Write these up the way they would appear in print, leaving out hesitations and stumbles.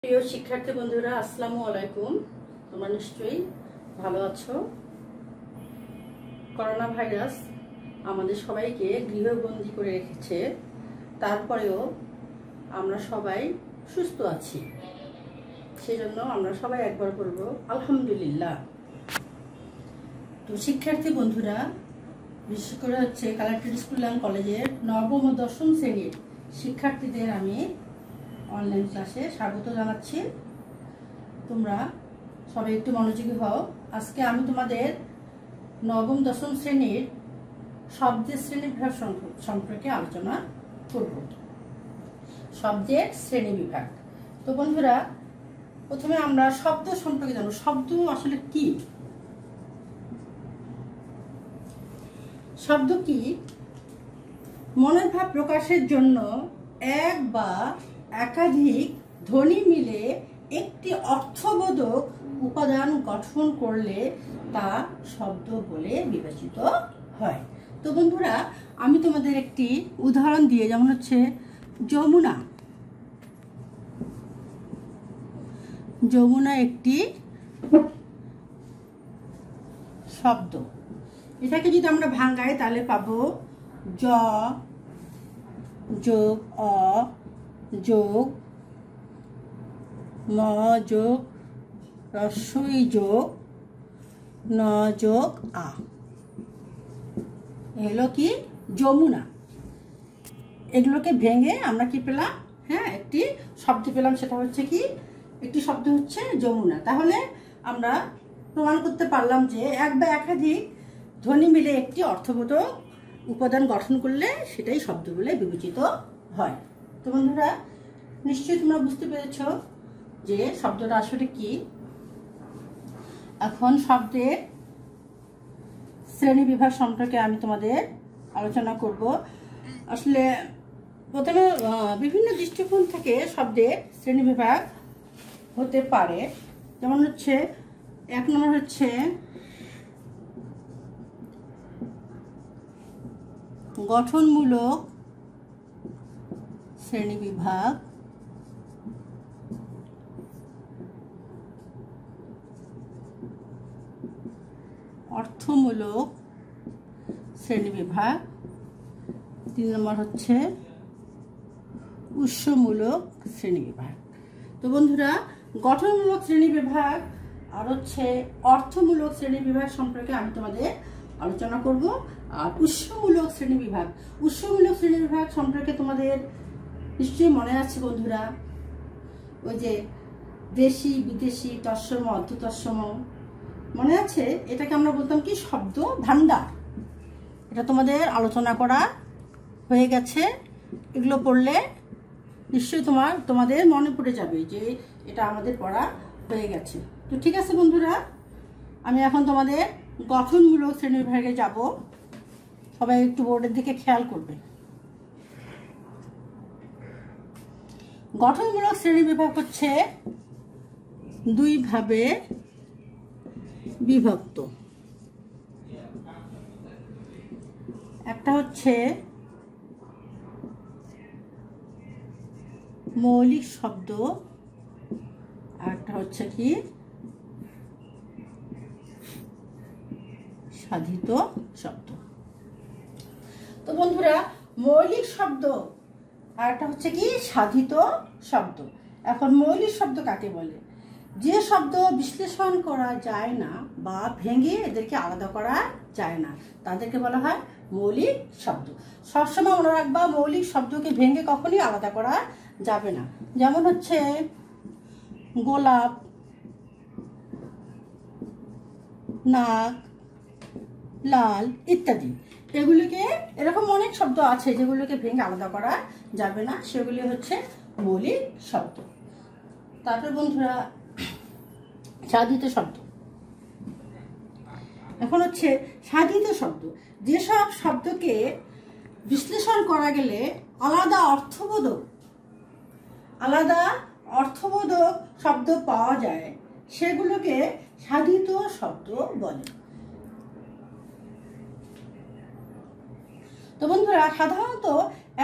প্রিয় শিক্ষার্থী বন্ধুরা, আসসালামু আলাইকুম। তোমরা নিশ্চয়ই ভালো আছো। করোনা ভাইরাস আমাদের সবাইকে গৃহবন্দী করে রেখেছে, তারপরেও আমরা সবাই সুস্থ আছি। সেজন্য আমরা সবাই একবার বলব আলহামদুলিল্লাহ। তো শিক্ষার্থী বন্ধুরা, বিশেষ করে কালেক্টরেট স্কুল অ্যান্ড কলেজের নবম ও দশম শ্রেণীর শিক্ষার্থীদের আমি অনলাইন ক্লাসে স্বাগত জানাচ্ছি। তোমরা সবাই একটু মনোযোগী হও। আজকে আমি তোমাদের নবম দশম শ্রেণীর শব্দের শ্রেণীবিভাগ সম্পর্কে আলোচনা করব। শব্দের শ্রেণীবিভাগ। তো বন্ধুরা, প্রথমে আমরা শব্দ সম্পর্কে জানব। শব্দ আসলে কি? শব্দ কি? মনের ভাব প্রকাশের জন্য এক বা একাধিক ধ্বনি মিলে একটি অর্থবোধক উপাদান গঠন করলে তা শব্দ বলে বিবেচিত হয়। তো বন্ধুরা, আমি তোমাদের একটি উদাহরণ দিয়ে, যেমন যমুনা। যমুনা একটি শব্দ। এটাকে যদি আমরা ভাঙাই তাহলে পাবো জ যোগ অ যোগ ম যোগ রস্বই যোগ ন যোগ আ। এগুলো কি? যমুনা। এগুলোকে ভেঙে আমরা কি পেলাম? একটি শব্দ পেলাম। সেটা হচ্ছে কি? একটি শব্দ হচ্ছে যমুনা। তাহলে আমরা প্রমাণ করতে পারলাম যে এক বা একাধিক ধ্বনি মিলে একটি অর্থবোধক উপাদান গঠন করলে সেটাই শব্দ বলে বিবেচিত হয়। তো বন্ধুরা, নিশ্চয়ই তোমরা বুঝতে পেরেছ যে শব্দটা আসলে কি। এখন শব্দের শ্রেণী বিভাগ সম্পর্কে আমি তোমাদের আলোচনা করব। আসলে প্রথমে বিভিন্ন দৃষ্টিকোণ থেকে শব্দের শ্রেণী বিভাগ হতে পারে। যেমন এক নম্বর গঠনমূলক শ্রেণীবিভাগ, অর্থমূলক শ্রেণীবিভাগ, 3 নম্বর উৎসমূলক শ্রেণীবিভাগ। তো বন্ধুরা, গঠনমূলক শ্রেণীবিভাগ আর অর্থমূলক শ্রেণীবিভাগ সম্পর্কে আমি তোমাদের আলোচনা করব। আর উৎসমূলক শ্রেণীবিভাগ, উৎসমূলক শ্রেণীবিভাগ সম্পর্কে তোমাদের নিশ্চয়ই মনে আছে বন্ধুরা, ওই যে দেশি বিদেশি তৎসম অর্ধ তৎসম, মনে আছে? এটাকে আমরা বলতাম কি? শব্দ ভান্ডার। এটা তোমাদের আলোচনা করা হয়ে গেছে। এগুলো পড়লে নিশ্চয়ই তোমাদের মনে পড়ে যাবে যে এটা আমাদের পড়া হয়ে গেছে। তো ঠিক আছে বন্ধুরা, আমি এখন তোমাদের গঠনমূলক শ্রেণীবিভাগে যাব। সবাই একটু বোর্ডের দিকে খেয়াল করবে। গঠনমূলক শ্রেণীবিভাগ দুই ভাবে বিভক্ত। একটা মৌলিক শব্দ, আর একটা কি? সাধিত শব্দ। তো বন্ধুরা, মৌলিক শব্দ আর একটা কি? সাধিত শব্দ। এখন মৌলিক শব্দ কাকে বলে? যে শব্দ বিশ্লেষণ করা যায় না বা ভেঙে এদেরকে আলাদা করা যায় না, তাদেরকে বলা হয় মৌলিক শব্দ। সবসময় মনে রাখবা, মৌলিক শব্দকে ভেঙে কখনই আলাদা করা যাবে না। যেমন গোলাপ, নাক, লাল ইত্যাদি। এগুলোকে এরকম অনেক শব্দ আছে যেগুলোকে ভেঙে আলাদা করা যাবে না, সেগুলি মৌলিক শব্দ। তারপর বন্ধুরা, সাধিত শব্দ। এখন সাধিত শব্দ, যেসব শব্দকে বিশ্লেষণ করা গেলে আলাদা অর্থবোধক শব্দ পাওয়া যায়, সেগুলোকে সাধিত শব্দ বলে। তো বন্ধুরা, সাধারণত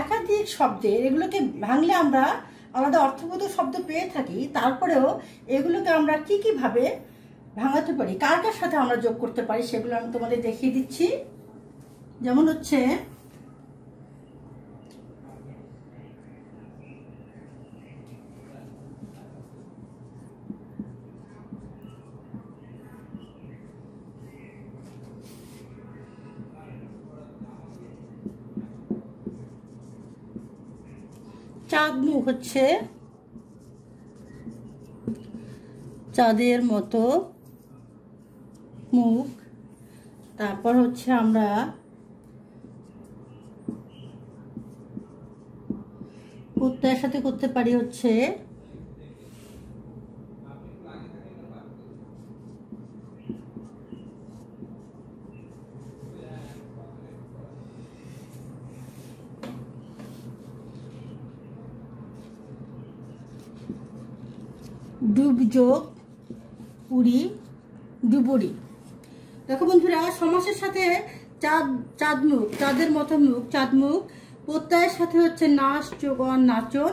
একাধিক শব্দের, এগুলোকে ভাঙলে আমরা আলাদা অর্থবোধক শব্দ পেয়ে থাকি, তারপরেও এগুলোকে আমরা কি ভাবে ভাঙাতে পারি, কার কার সাথে আমরা যোগ করতে পারি, সেগুলো আমি তোমাদের দেখিয়ে দিচ্ছি। যেমন হচ্ছে চাঁদ মুখ হচ্ছে চাঁদের মতো মুখ। তারপর হচ্ছে আমরা প্রত্যয়ের সাথে করতে পারি হচ্ছে ডুব যোগ পুরি ডুবুরি। দেখো বন্ধুরা, সমাসের সাথে চাঁদমুখ, চাঁদের মতো মুখ, চাঁদমুখ। প্রত্যয়ের সাথে হচ্ছে নাচ যোগ নাচন,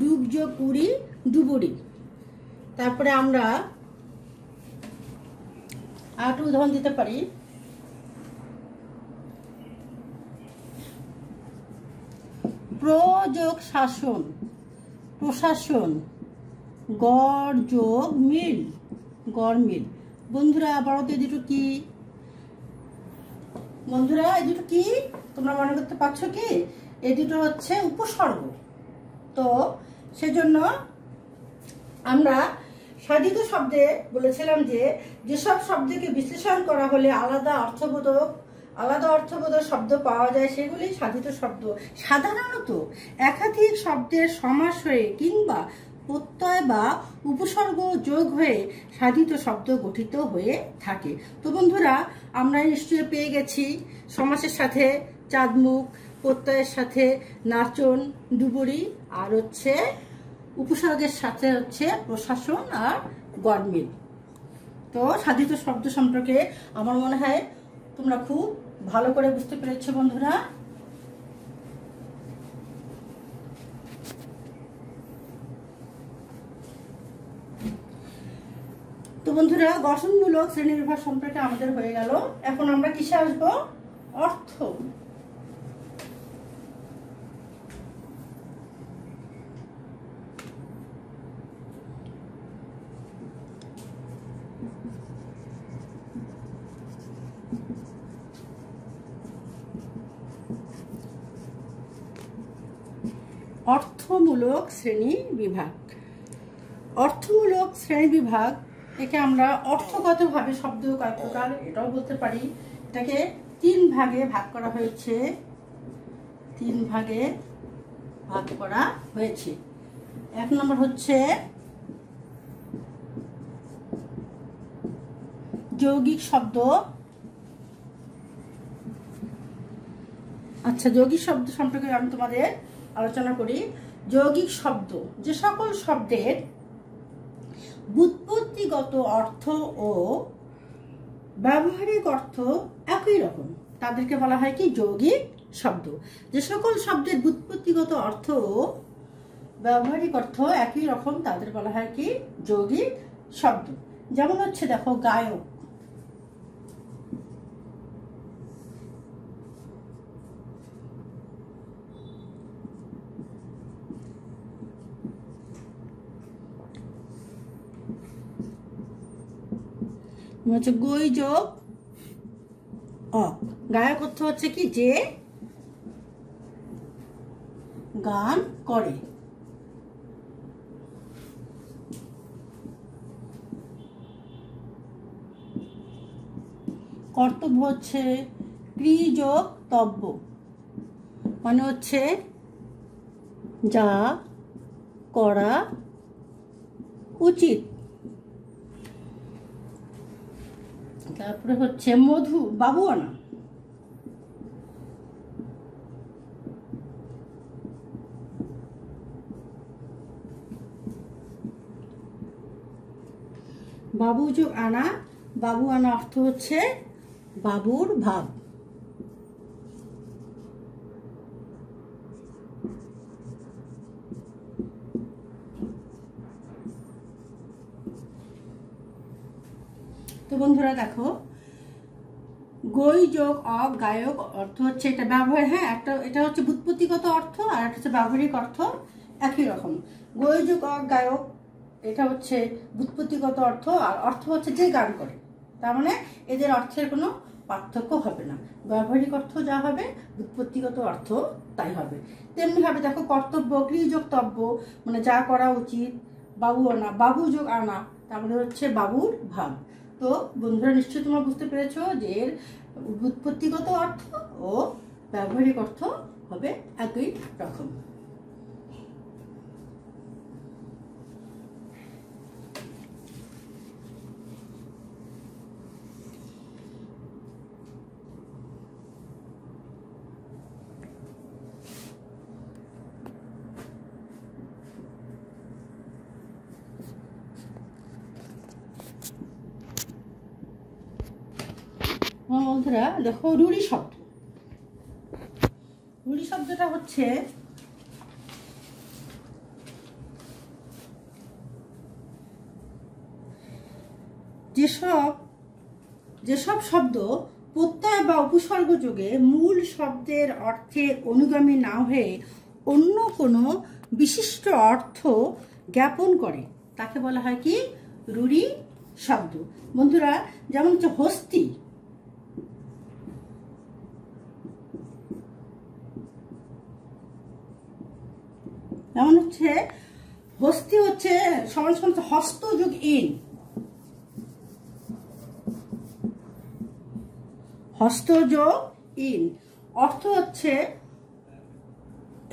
ডুব যোগ পুরি ডুবুরি। তারপরে আমরা আরেকটা উদাহরণ দিতে পারি। প্রযোগ শাসন প্রশাসন, গড় যোগ মিল গড় মিল। বন্ধুরা বলো তো এই দুটো কি? বন্ধুরা এই দুটো কি তোমরা মনে করতে পারছো কি? এই দুটো হচ্ছে উপসর্গ। তো সেজন্য আমরা সাধিত শব্দে বলেছিলাম যে যেসব শব্দকে বিশ্লেষণ করা হলে আলাদা অর্থবোধক শব্দ পাওয়া যায় সেগুলি সাধিত শব্দ। সাধারণত একাধিক শব্দের সমাস হয়ে কিংবা প্রত্যয় বা উপসর্গ যোগ হয়ে সাধিত শব্দ গঠিত হয়ে থাকে। তো বন্ধুরা, আমরা নিশ্চয়ই পেয়ে গেছি সমাসের সাথে চাঁদমুখ, প্রত্যয়ের সাথে নাচন ডুবুরি, আর হচ্ছে উপসর্গের সাথে হচ্ছে প্রশাসন আর গড়মিল। তো সাধিত শব্দ সম্পর্কে আমার মনে হয় তোমরা খুব ভালো করে বুঝতে পেরেছো বন্ধুরা। তো বন্ধুরা, গঠনমূলক শ্রেণীবিভাগ সম্পর্কে আমাদের হয়ে গেল। এখন আমরা কিসে আসবো? অর্থ। অর্থমূলক শ্রেণী বিভাগ। অর্থমূলক শ্রেণী বিভাগ একে আমরা অর্থগতভাবে শব্দ কয় প্রকার এটাও বলতে পারি। এটাকে 3 ভাগে ভাগ করা হয়েছে। 3 ভাগে ভাগ করা হয়েছে। 1 নম্বর হচ্ছে যৌগিক শব্দ। আচ্ছা, যৌগিক শব্দ সম্পর্কে আমি তোমাদের আলোচনা করি। যৌগিক শব্দ যে সকল শব্দের ব্যুৎপত্তিগত অর্থ ও ব্যবহারিক অর্থ একই রকম তাদেরকে বলা হয় কি? যৌগিক শব্দ। যে সকল শব্দের ব্যুৎপত্তিগত অর্থ ও ব্যবহারিক অর্থ একই রকম তাদের বলা হয় কি? যৌগিক শব্দ। যেমন হচ্ছে দেখো, গায়ক, হচ্ছে গই যোগ অক। গায়ক অর্থ হচ্ছে কি? যে গান করে। কর্তব্য হচ্ছে ক্রি যোগ তব্য, মানে হচ্ছে যা করা উচিত। তারপরে হচ্ছে মধু বাবুয়ানা। বাবু যোগ আনা, বাবুয়ানা অর্থ হচ্ছে বাবুর ভাব। বন্ধুরা দেখো, গই যোগ অগ গায়ক অর্থ হচ্ছে এটা ব্যবহার, হ্যাঁ একটা এটা হচ্ছে ব্যুৎপত্তিগত অর্থ আর একটা হচ্ছে ব্যবহারিক অর্থ একই রকম। গই যোগ অগ গায়ক এটা হচ্ছে ব্যুৎপত্তিগত অর্থ, আর অর্থ হচ্ছে যে গান করে, তার মানে এদের অর্থের কোনো পার্থক্য হবে না, ব্যবহারিক অর্থ যা হবে ব্যুৎপত্তিগত অর্থ তাই হবে। তেমনিভাবে দেখো কর্তব্য গৃহযোগ তব্য, মানে যা করা উচিত, বাবু আনা বাবু যোগ আনা, তারপরে হচ্ছে বাবুর ভাব। তো বন্ধুরা নিশ্চয়ই তোমরা বুঝতে পেরেছো যে এর ব্যুৎপত্তিগত অর্থ ও ব্যবহারিক অর্থ হবে একই রকম। বন্ধুরা দেখো রুড়ি শব্দ, রুড়ি শব্দটা হচ্ছে যেসব শব্দ প্রত্যয় বা উপসর্গ যোগে মূল শব্দের অর্থের অনুগামী না হয়ে অন্য কোনো বিশিষ্ট অর্থ জ্ঞাপন করে তাকে বলা হয় কি রুড়ি শব্দ। বন্ধুরা যেমন হচ্ছে হস্তি, যেমন হচ্ছে হস্তি হচ্ছে সমান সমান হস্ত যোগ ইন, হস্ত যোগ ইন অর্থ হচ্ছে,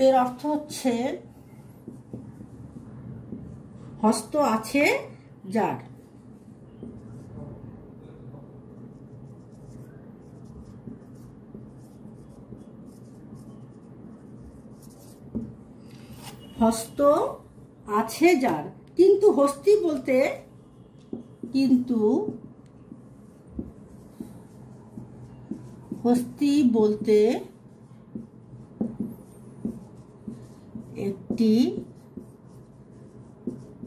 এর অর্থ হচ্ছে হস্ত আছে যার। হস্ত আছে যার, কিন্তু হস্তি বলতে, কিন্তু হস্তি বলতে একটি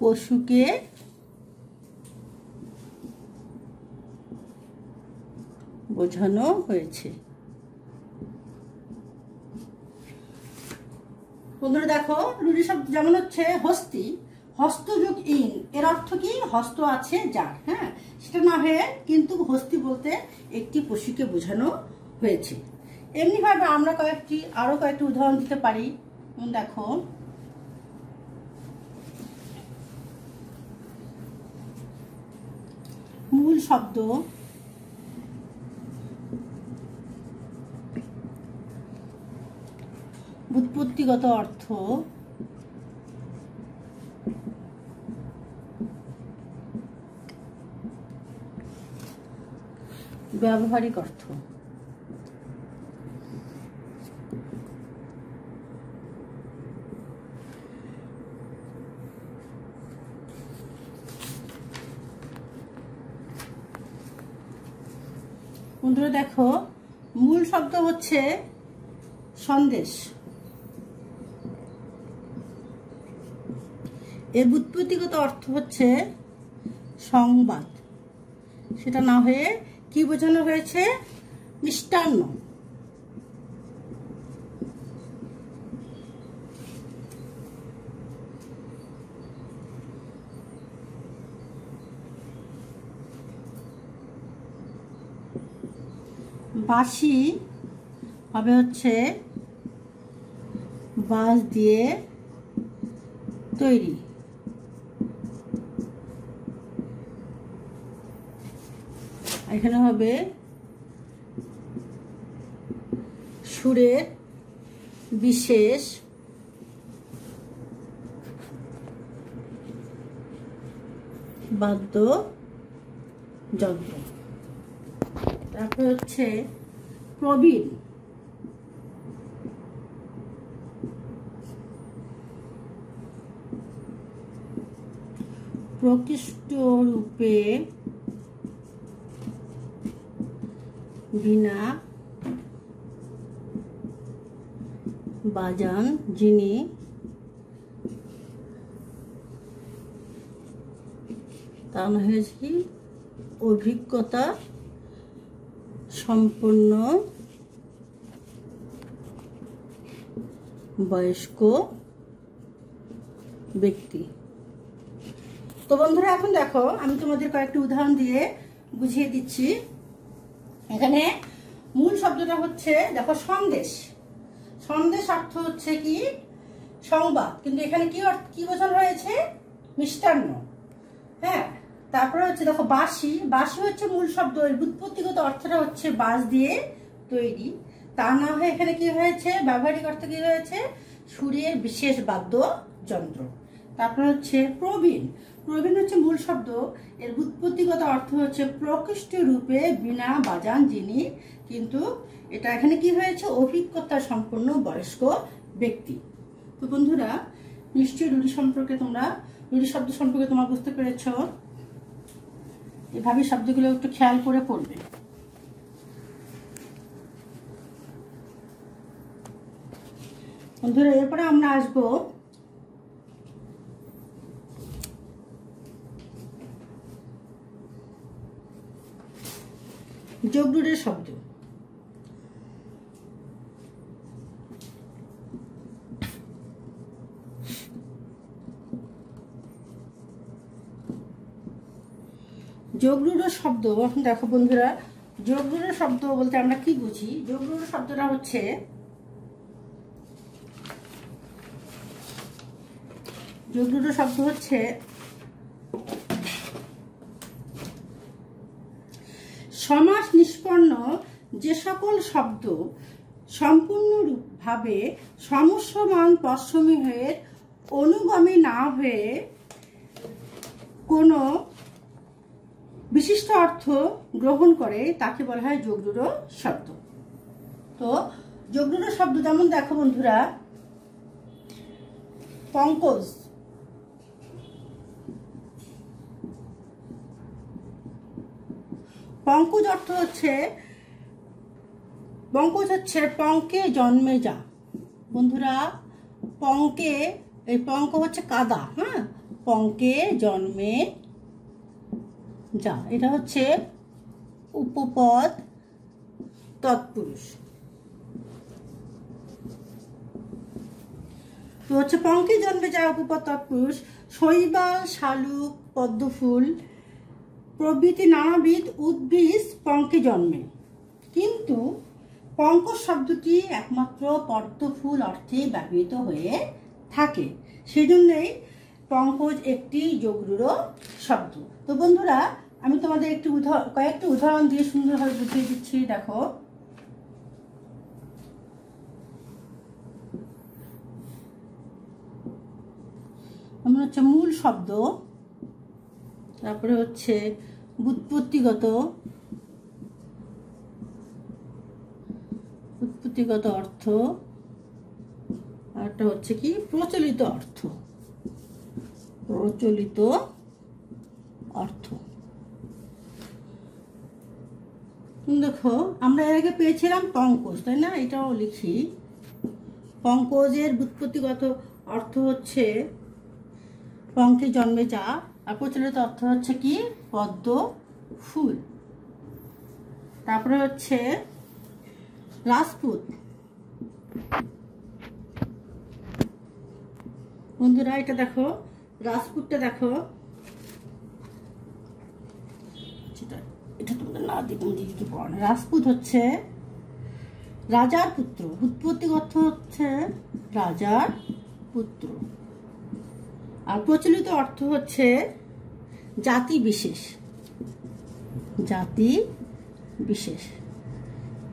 পশুকে বোঝানো হয়েছে। বন্ধুরা দেখো রুড়ি শব্দ যেমন হচ্ছে হস্তি, হস্ত যোগ ইন, এর অর্থ কি হস্ত আছে যার, হ্যাঁ সেটা না হয়ে কিন্তু হস্তি বলতে একটি পশুকে বোঝানো হয়েছে। এমনি ভাবে আমরা আরো কয়েকটি উদাহরণ দিতে পারি। দেখো মূল শব্দ ব্যুৎপত্তিগত অর্থ ব্যবহারিক অর্থ। বন্ধুরা দেখো মূল শব্দ হচ্ছে সন্দেশ, এর ব্যুৎপত্তিগত অর্থ হচ্ছে সংবাদ, সেটা না হয়ে কি বোঝানো হয়েছে মিষ্টান্ন। বাঁশি হবে হচ্ছে বাঁশ দিয়ে তৈরি, এখানে হবে সুরের বিশেষ বাদ্যযন্ত্র। তারপর হচ্ছে প্রবীণ, প্রকৃষ্ট রূপে বীণা বাজান যিনি, তার নাম হয়েছে কি অভিজ্ঞতা সম্পন্ন বয়স্ক ব্যক্তি। তো বন্ধুরা এখন দেখো আমি তোমাদের কয়েকটি উদাহরণ দিয়ে বুঝিয়ে দিচ্ছি। এখানে মূল শব্দটা হচ্ছে দেখো সন্দেশ। সন্দেশ অর্থ হচ্ছে কি সংবাদ, কিন্তু এখানে কি বোঝানো হয়েছে? মিষ্টান্ন। হ্যাঁ, তারপরে হচ্ছে দেখো বাঁশি। বাঁশি হচ্ছে মূল শব্দ, এর ব্যুৎপত্তিগত অর্থটা হচ্ছে বাঁশ দিয়ে তৈরি। তা না হয়ে এখানে কি হয়েছে? ব্যবহারিক অর্থ কি হয়েছে? সুরের বিশেষ বাদ্য যন্ত্র। তারপরে হচ্ছে প্রবীণ। প্রবীণ হচ্ছে মূল শব্দ, এর ব্যুৎপত্তিগত অর্থ হচ্ছে প্রকৃষ্ট রূপে বীণা বাজান যিনি, কিন্তু এটা এখানে কি হয়েছে? অভিজ্ঞতা সম্পন্ন বয়স্ক ব্যক্তি। তো বন্ধুরা নিশ্চয়ই রুঢ়ি শব্দ সম্পর্কে তোমরা বুঝতে পেরেছ। এভাবে শব্দগুলো একটু খেয়াল করে পড়বে। বন্ধুরা এরপরে আমরা আসবো যোগ রূঢ়ের শব্দ। যোগ রূঢ় শব্দ এখন দেখো বন্ধুরা, যোগ রূঢ় শব্দ বলতে আমরা কি বুঝি? যোগ রূঢ় শব্দটা হচ্ছে সমাস নিষ্পন্ন যে সকল শব্দ সম্পূর্ণভাবে সমস্যমান পশ্চমীহের অনুগামী না হয়ে কোনো বিশিষ্ট অর্থ গ্রহণ করে তাকে বলা হয় যোগ রূঢ় শব্দ। তো যোগ রূঢ় শব্দ যেমন দেখো বন্ধুরা, পঙ্কজ। পঙ্কজ অর্থ হচ্ছে পঙ্কে জন্মে যা। বন্ধুরা পঙ্কে, এই পঙ্ক হচ্ছে কাদা। হ্যাঁ, পঙ্কে জন্মে যা, এটা হচ্ছে উপপদ তৎপুরুষ। তো হচ্ছে পঙ্কে জন্মে যা উপপদ তৎপুরুষ। শৈবাল, শালুক, পদ্মফুল প্রভৃতি নানাবিধ উদ্ভিদ পঙ্কে জন্মে, কিন্তু পঙ্কজ শব্দটি একমাত্র পদ্মফুল অর্থে ব্যবহৃত হয়ে থাকে, সেজন্যই পঙ্কজ একটি যোগ রূঢ় শব্দ। তো বন্ধুরা আমি তোমাদের কয়েকটি উদাহরণ দিয়ে সুন্দরভাবে বুঝিয়ে দিচ্ছি। দেখো আমরা হচ্ছে মূল শব্দ, তারপরে হচ্ছে ব্যুৎপত্তিগত অর্থ, আরটা হচ্ছে কি প্রচলিত অর্থ। দেখো আমরা এর আগে পেয়েছিলাম পঙ্কজ, তাই না? এটাও লিখি। পঙ্কজের ব্যুৎপত্তিগত অর্থ হচ্ছে পঙ্কে জন্মে যা, আর প্রচলিত অর্থ হচ্ছে কি পদ্ম ফুল। তারপরে হচ্ছে রাজপুত। বন্ধুরা এটা দেখো, রাজপুতটা দেখো, এটা তোমাদের না দিকে পড়া। রাজপুত হচ্ছে রাজার পুত্র, উৎপত্তি অর্থ হচ্ছে রাজার পুত্র, আর প্রচলিত অর্থ হচ্ছে জাতি বিশেষ।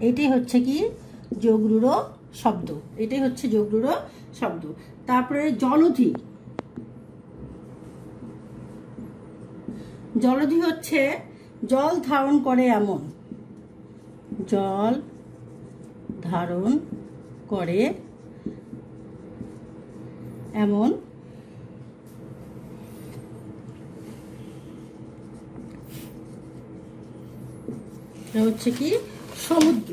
এটাই হচ্ছে কি যোগ রূঢ় শব্দ, এটাই হচ্ছে যোগ রূঢ় শব্দ। তারপরে জলধি হচ্ছে জল ধারণ করে এমন, জল ধারণ করে এমন। এটা হচ্ছে কি সমুদ্র।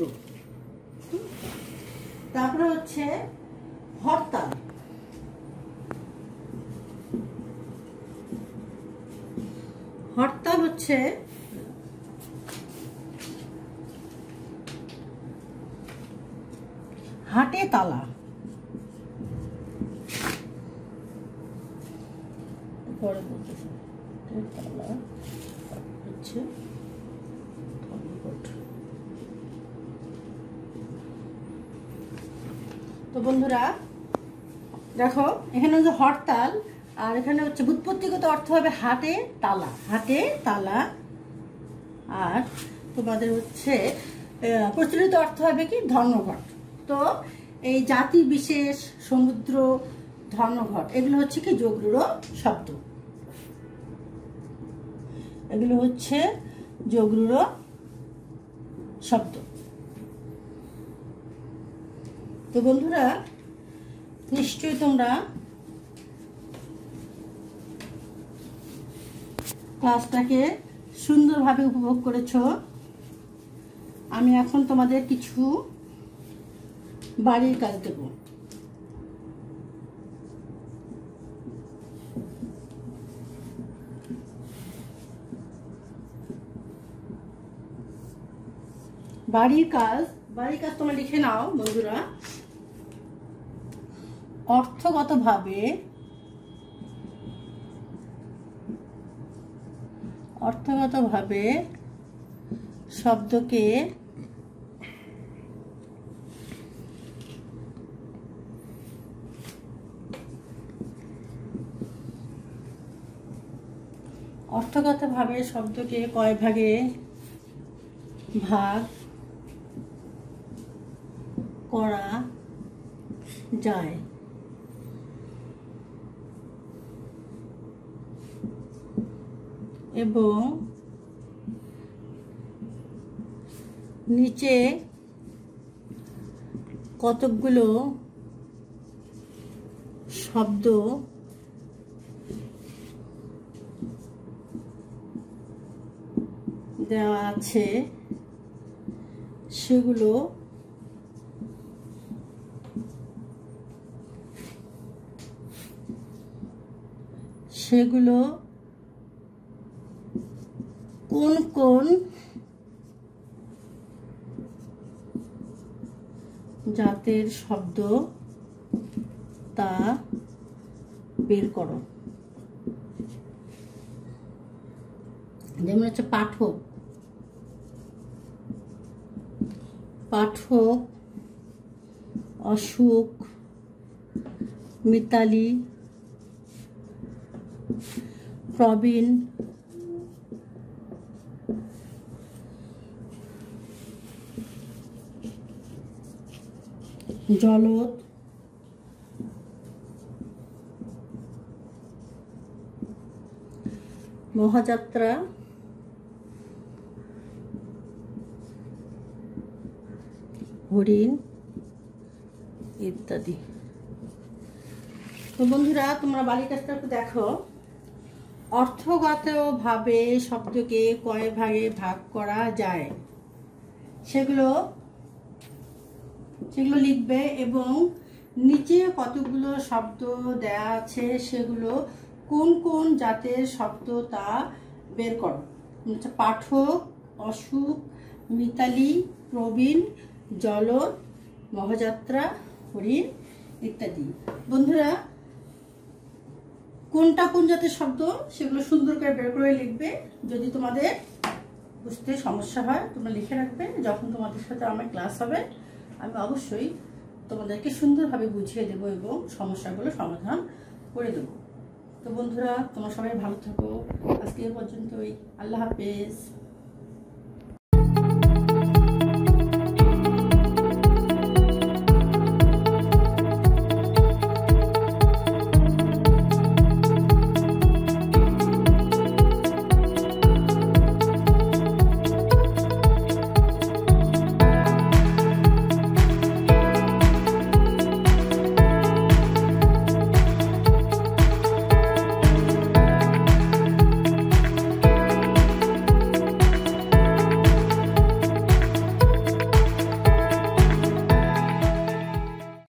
তারপরে হচ্ছে হরতাল। হরতাল হচ্ছে হাটে তালা। পরে বলতেছি তালা হচ্ছে ধর্মঘট। তো বন্ধুরা দেখো, এখানে হচ্ছে হরতাল, আর এখানে হচ্ছে ব্যুৎপত্তিগত অর্থ হবে হাটে তালা, হাটে তালা। আর তোমাদের হচ্ছে প্রচলিত অর্থ হবে কি ধর্মঘট। তো এই জাতি বিশেষ, সমুদ্র, ধর্মঘট এগুলো হচ্ছে কি যোগরূঢ় শব্দ, এগুলো হচ্ছে যোগরূঢ় শব্দ। তো বন্ধুরা নিশ্চয়ই তোমরা ক্লাসটাকে সুন্দরভাবে উপভোগ করেছো। আমি এখন তোমাদের কিছু বাড়ির কাজ দেব। বাড়ির কাজ তোমরা লিখে নাও বন্ধুরা। অর্থগতভাবে শব্দকে কয় ভাগে ভাগ করা যায়? এবং নিচে কতকগুলো শব্দ দেওয়া আছে, সেগুলো কোন কোন জাতের শব্দ তা বের করো। যেমন হচ্ছে পাঠক, অসুখ, মিতালি, প্রবীণ, জলদ, মহাযাত্রা, হরিণ ইত্যাদি। তো বন্ধুরা তোমরা বাড়ির কাজটা একটু দেখো। অর্থগতভাবে শব্দকে কয় ভাগে ভাগ করা যায় সেগুলো লিখবে, এবং নিচে কতগুলো শব্দ দেয়া আছে সেগুলো কোন কোন জাতের শব্দ তা বের করো। পাঠক, অসুখ, মিতালি, প্রবীণ, জলদ, মহাযাত্রা, হরিণ ইত্যাদি। বন্ধুরা কোনটা কোন জাতের শব্দ সেগুলো সুন্দর করে বের করে লিখবে। যদি তোমাদের বুঝতে সমস্যা হয় তোমরা লিখে রাখবে, যখন তোমাদের সাথে আমার ক্লাস হবে আমি অবশ্যই তোমাদেরকে সুন্দরভাবে বুঝিয়ে দেবো এবং সমস্যাগুলো সমাধান করে দেবো। তো বন্ধুরা তোমরা সবাই ভালো থাকো, আজকে এ পর্যন্তই। আল্লাহ হাফেজ।